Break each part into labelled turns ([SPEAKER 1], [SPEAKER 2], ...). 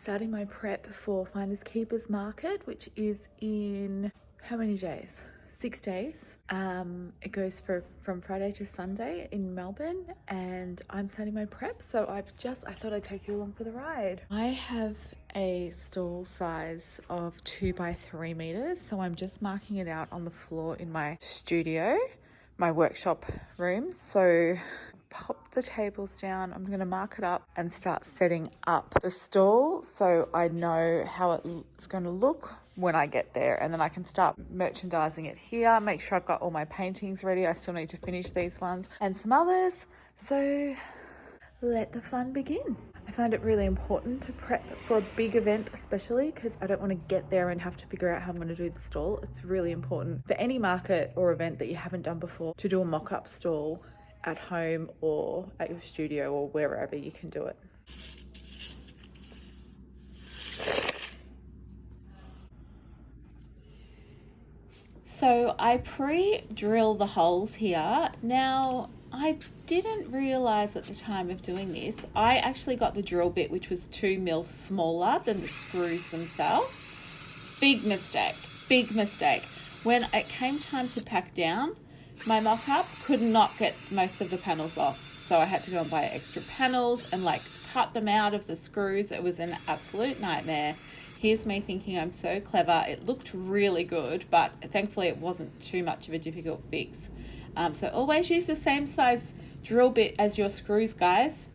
[SPEAKER 1] starting my prep for Finders Keepers Market, which is in how many days? 6 days. It goes from Friday to Sunday in Melbourne, and I'm starting my prep, so I thought I'd take you along for the ride. I have a stall size of 2 by 3 meters, so I'm just marking it out on the floor in my studio, my workshop room. So pop the tables down. I'm going to mark it up and start setting up the stall so I know how it's going to look when I get there, and then I can start merchandising it here, make sure I've got all my paintings ready. I still need to finish these ones and some others, so let the fun begin. I find it really important to prep for a big event, especially because I don't want to get there and have to figure out how I'm going to do the stall. It's really important for any market or event that you haven't done before to do a mock-up stall at home or at your studio or wherever you can do it. So I pre-drill the holes here. Now, I didn't realize at the time of doing this, I actually got the drill bit which was 2 mil smaller than the screws themselves. Big mistake. When it came time to pack down, my mock-up could not get most of the panels off. So I had to go and buy extra panels and cut them out of the screws. It was an absolute nightmare. Here's me thinking I'm so clever. It looked really good, but thankfully it wasn't too much of a difficult fix. So always use the same size drill bit as your screws, guys.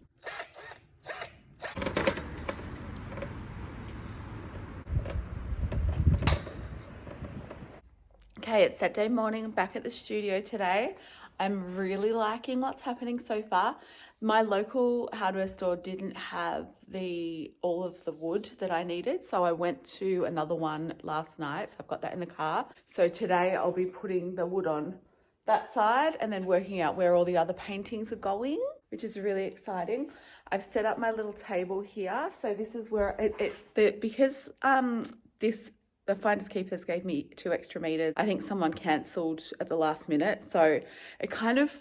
[SPEAKER 1] Okay, it's Saturday morning. I'm back at the studio today. I'm really liking what's happening so far. My local hardware store didn't have all of the wood that I needed, so I went to another one last night. So I've got that in the car. So today I'll be putting the wood on that side and then working out where all the other paintings are going, which is really exciting. I've set up my little table here. So this is where the Finders Keepers gave me 2 extra meters. I think someone cancelled at the last minute, so it kind of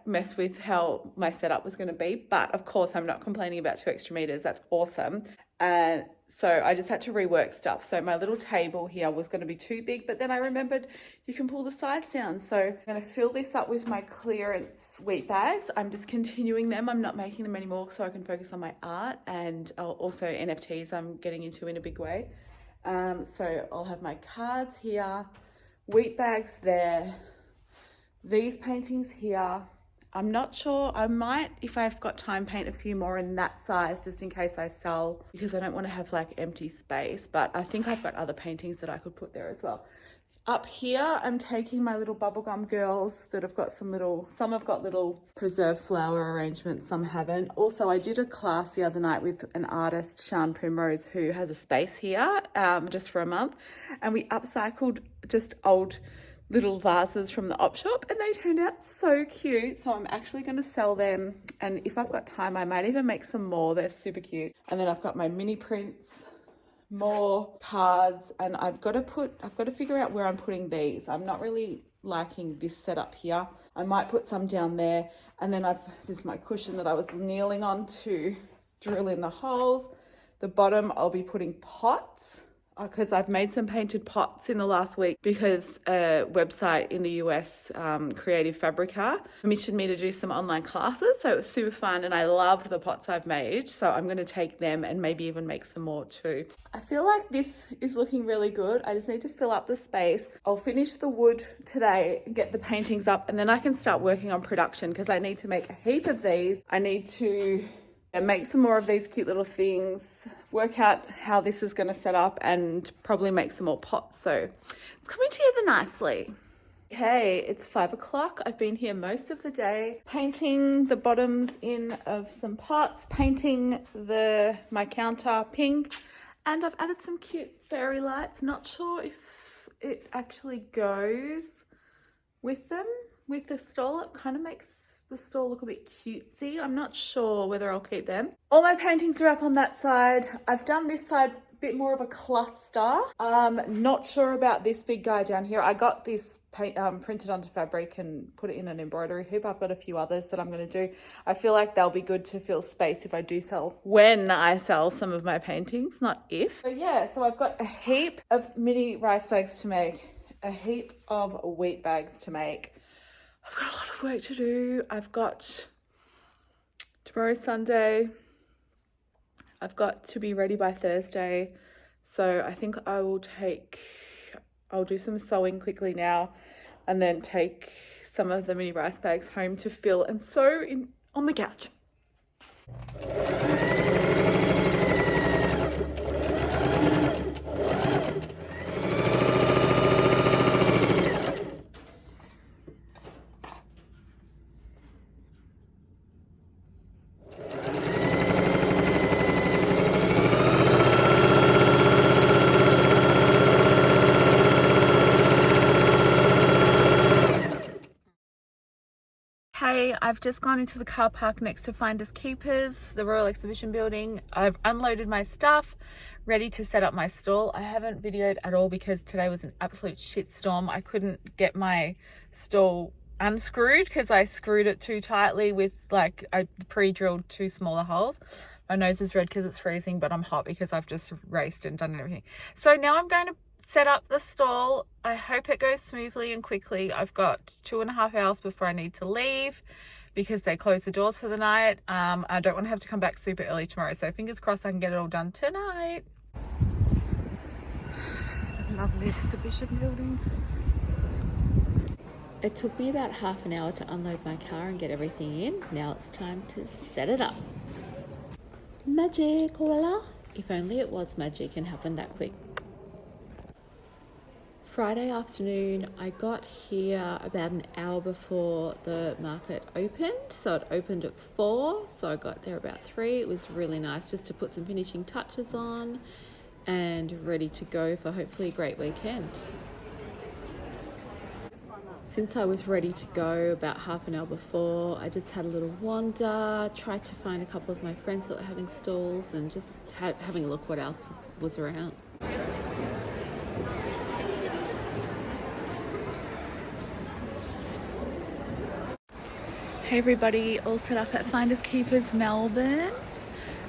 [SPEAKER 1] messed with how my setup was going to be. But of course, I'm not complaining about 2 extra meters. That's awesome. And so I just had to rework stuff. So my little table here was going to be too big, but then I remembered you can pull the sides down. So I'm going to fill this up with my clearance wheat bags. I'm discontinuing them. I'm not making them anymore so I can focus on my art and also NFTs I'm getting into in a big way. So I'll have my cards here, wheat bags there, these paintings here. I'm not sure, I might, if I've got time, paint a few more in that size just in case I sell, because I don't want to have empty space, but I think I've got other paintings that I could put there as well. Up here, I'm taking my little bubblegum girls that have got some have got little preserved flower arrangements, some haven't. Also, I did a class the other night with an artist, Sean Primrose, who has a space here just for a month. And we upcycled just old little vases from the op shop and they turned out so cute. So I'm actually going to sell them. And if I've got time, I might even make some more. They're super cute. And then I've got my mini prints, more cards, and I've got to figure out where I'm putting these. I'm not really liking this setup here. I might put some down there, and then this is my cushion that I was kneeling on to drill in the holes. The bottom I'll be putting pots, because I've made some painted pots in the last week because a website in the US, Creative Fabrica, commissioned me to do some online classes. So it was super fun and I loved the pots I've made. So I'm going to take them and maybe even make some more too. I feel like this is looking really good. I just need to fill up the space. I'll finish the wood today, get the paintings up, and then I can start working on production because I need to make a heap of these. I need to make some more of these cute little things, work out how this is going to set up, and probably make some more pots. So it's coming together nicely. Okay, it's 5 o'clock. I've been here most of the day painting the bottoms in of some pots, painting my counter pink, and I've added some cute fairy lights. Not sure if it actually goes with the stall. It kind of makes the store look a bit cutesy. I'm not sure whether I'll keep them. All my paintings are up on that side. I've done this side bit more of a cluster. Not sure about this big guy down here. I got this paint printed onto fabric and put it in an embroidery hoop. I've got a few others that I'm going to do. I feel like they'll be good to fill space if I do sell, when I sell some of my paintings, not if. So yeah, so I've got a heap of mini rice bags to make, a heap of wheat bags to make. I've got a lot of work to do. I've got tomorrow Sunday. I've got to be ready by Thursday. So I think I'll do some sewing quickly now and then take some of the mini rice bags home to fill and sew on the couch. Hey, I've just gone into the car park next to Finders Keepers, the Royal Exhibition Building. I've unloaded my stuff, ready to set up my stall. I haven't videoed at all because today was an absolute shitstorm. I couldn't get my stall unscrewed because I screwed it too tightly with, like, I pre-drilled 2 smaller holes. My nose is red because it's freezing, but I'm hot because I've just raced and done everything. So now I'm going to set up the stall. I hope it goes smoothly and quickly. I've got 2.5 hours before I need to leave because they close the doors for the night. I don't want to have to come back super early tomorrow, so fingers crossed I can get it all done tonight. It's a lovely exhibition building.
[SPEAKER 2] It took me about half an hour to unload my car and get everything in. Now it's time to set it up. Magic, voila! If only it was magic and happened that quick. Friday afternoon, I got here about an hour before the market opened. So it opened at 4, so I got there about 3. It was really nice just to put some finishing touches on and ready to go for hopefully a great weekend. Since I was ready to go about half an hour before, I just had a little wander, tried to find a couple of my friends that were having stalls and just having a look what else was around.
[SPEAKER 1] Hey everybody, all set up at Finders Keepers Melbourne.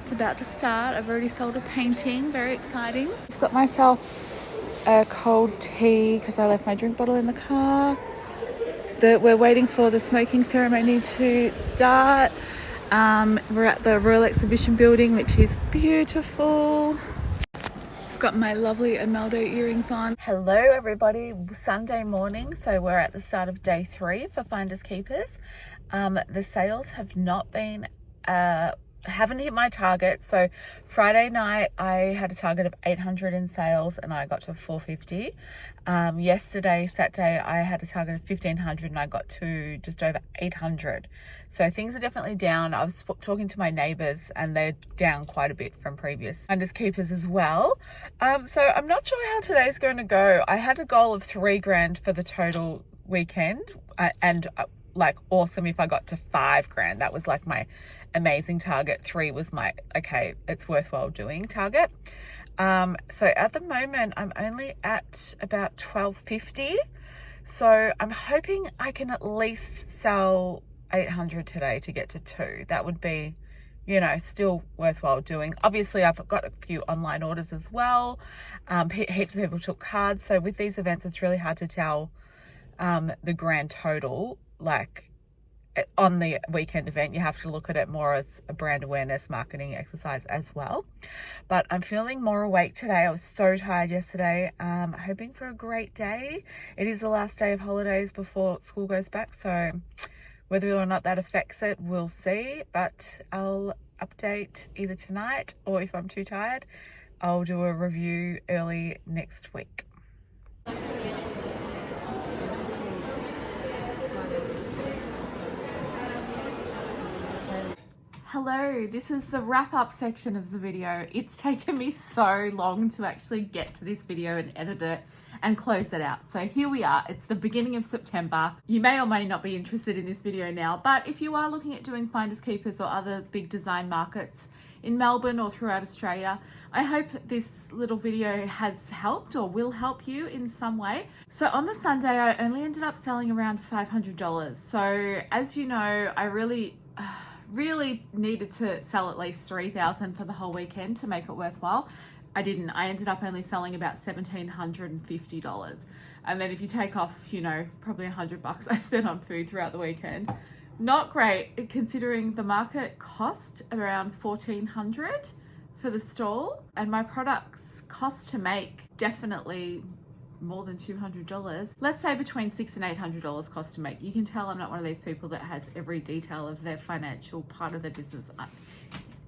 [SPEAKER 1] It's about to start. I've already sold a painting, very exciting. Just got myself a cold tea because I left my drink bottle in the car. We're waiting for the smoking ceremony to start. We're at the Royal Exhibition Building, which is beautiful. I've got my lovely Imeldo earrings on. Hello everybody, Sunday morning, so we're at the start of day 3 for Finders Keepers. The sales have not been, haven't hit my target. So Friday night I had a target of 800 in sales and I got to 450. Yesterday, Saturday, I had a target of 1500 and I got to just over 800. So things are definitely down. I was talking to my neighbors and they're down quite a bit from previous Finders Keepers as well. So I'm not sure how today's going to go. I had a goal of $3,000 for the total weekend and like awesome if I got to $5,000. That was like my amazing target. 3 was my okay, it's worthwhile doing target. So at the moment I'm only at about 1250, so I'm hoping I can at least sell 800 today to get to 2. That would be, you know, still worthwhile doing. Obviously I've got a few online orders as well. Heaps of people took cards, so with these events it's really hard to tell the grand total. Like on the weekend event, you have to look at it more as a brand awareness marketing exercise as well. But I'm feeling more awake today. I was so tired yesterday. Hoping for a great day. It is the last day of holidays before school goes back, so whether or not that affects it, we'll see. But I'll update either tonight, or if I'm too tired, I'll do a review early next week. Hello, this is the wrap-up section of the video. It's taken me so long to actually get to this video and edit it and close that out. So here we are. It's the beginning of September. You may or may not be interested in this video now, but if you are looking at doing Finders Keepers or other big design markets in Melbourne or throughout Australia, I hope this little video has helped or will help you in some way. So on the Sunday, I only ended up selling around $500. So as you know, I really needed to sell at least 3,000 for the whole weekend to make it worthwhile. I didn't. I ended up only selling about $1,750. And then if you take off, you know, probably $100 I spent on food throughout the weekend. Not great considering the market cost around $1,400 for the stall, and my products cost to make definitely more than $200. Let's say between $600 and $800 cost to make. You can tell I'm not one of these people that has every detail of their financial part of their business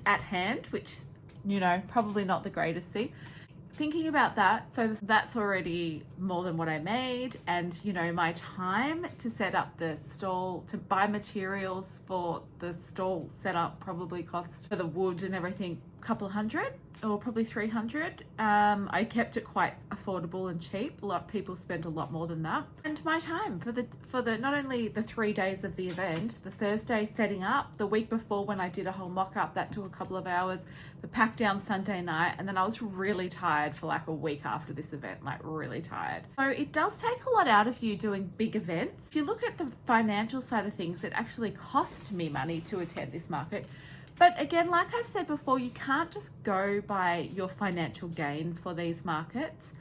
[SPEAKER 1] at hand, which, you know, probably not the greatest thing. Thinking about that, so that's already more than what I made, and you know, my time to set up the stall, to buy materials for the stall setup probably cost, for the wood and everything, a couple hundred or probably 300. I kept it quite affordable and cheap. A lot of people spend a lot more than that. And my time for the not only the 3 days of the event, the Thursday setting up, the week before when I did a whole mock-up, that took a couple of hours, the pack down Sunday night, and then I was really tired for like a week after this event, like really tired. So it does take a lot out of you doing big events. If you look at the financial side of things, it actually cost me money to attend this market. But again, like I've said before, you can't just go by your financial gain for these markets.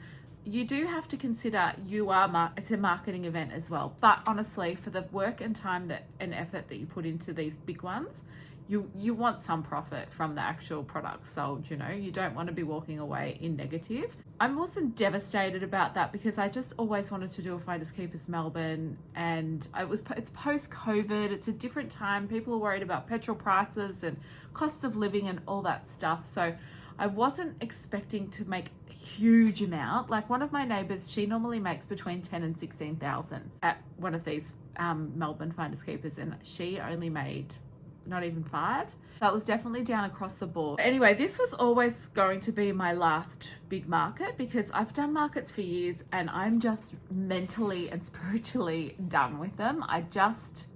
[SPEAKER 1] You do have to consider it's a marketing event as well. But honestly, for the work and time and effort that you put into these big ones, you want some profit from the actual product sold, you know. You don't want to be walking away in negative. I'm also devastated about that because I just always wanted to do a Finders Keepers Melbourne, and it's post-COVID, it's a different time. People are worried about petrol prices and cost of living and all that stuff. So I wasn't expecting to make a huge amount. Like one of my neighbours, she normally makes between 10 and 16,000 at one of these Melbourne Finders Keepers, and she only made not even 5. That was definitely down across the board. Anyway, this was always going to be my last big market because I've done markets for years and I'm just mentally and spiritually done with them. I just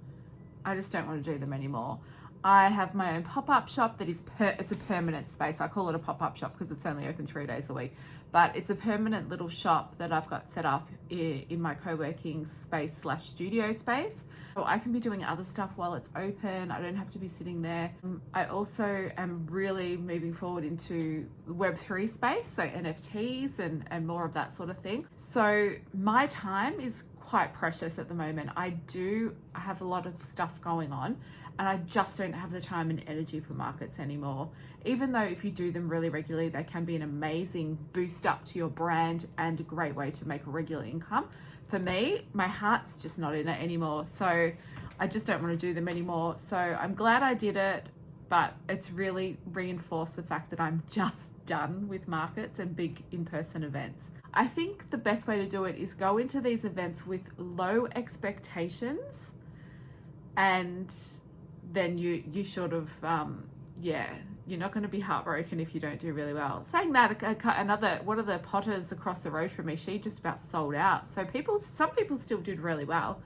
[SPEAKER 1] don't want to do them anymore. I have my own pop-up shop that is it's a permanent space. I call it a pop-up shop because it's only open 3 days a week, but it's a permanent little shop that I've got set up in my co-working space / studio space. So I can be doing other stuff while it's open. I don't have to be sitting there. I also am really moving forward into Web3 space, so NFTs and more of that sort of thing. So my time is quite precious at the moment. I have a lot of stuff going on, and I just don't have the time and energy for markets anymore. Even though if you do them really regularly, they can be an amazing boost up to your brand and a great way to make a regular income. For me, my heart's just not in it anymore. So I just don't want to do them anymore. So I'm glad I did it, but it's really reinforced the fact that I'm just done with markets and big in-person events. I think the best way to do it is go into these events with low expectations, and then you sort of, you're not going to be heartbroken if you don't do really well. Saying that, one of the potters across the road from me, she just about sold out. So some people still did really well.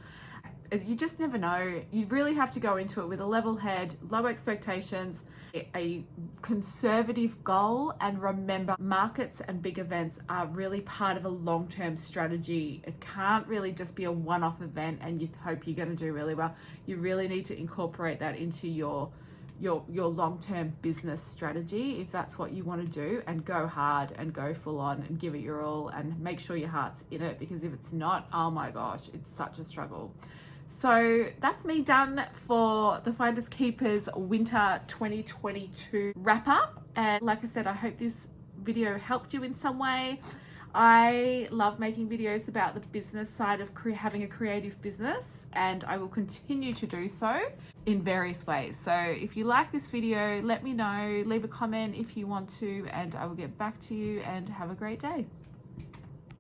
[SPEAKER 1] You just never know. You really have to go into it with a level head, low expectations, a conservative goal, and remember, markets and big events are really part of a long-term strategy. It can't really just be a one-off event and you hope you're going to do really well. You really need to incorporate that into your long-term business strategy if that's what you want to do, and go hard and go full on and give it your all and make sure your heart's in it, because if it's not, oh my gosh, it's such a struggle. So that's me done for the Finders Keepers Winter 2022 wrap up. And like I said, I hope this video helped you in some way. I love making videos about the business side of having a creative business, and I will continue to do so in various ways. So if you like this video, let me know, leave a comment if you want to, and I will get back to you, and have a great day.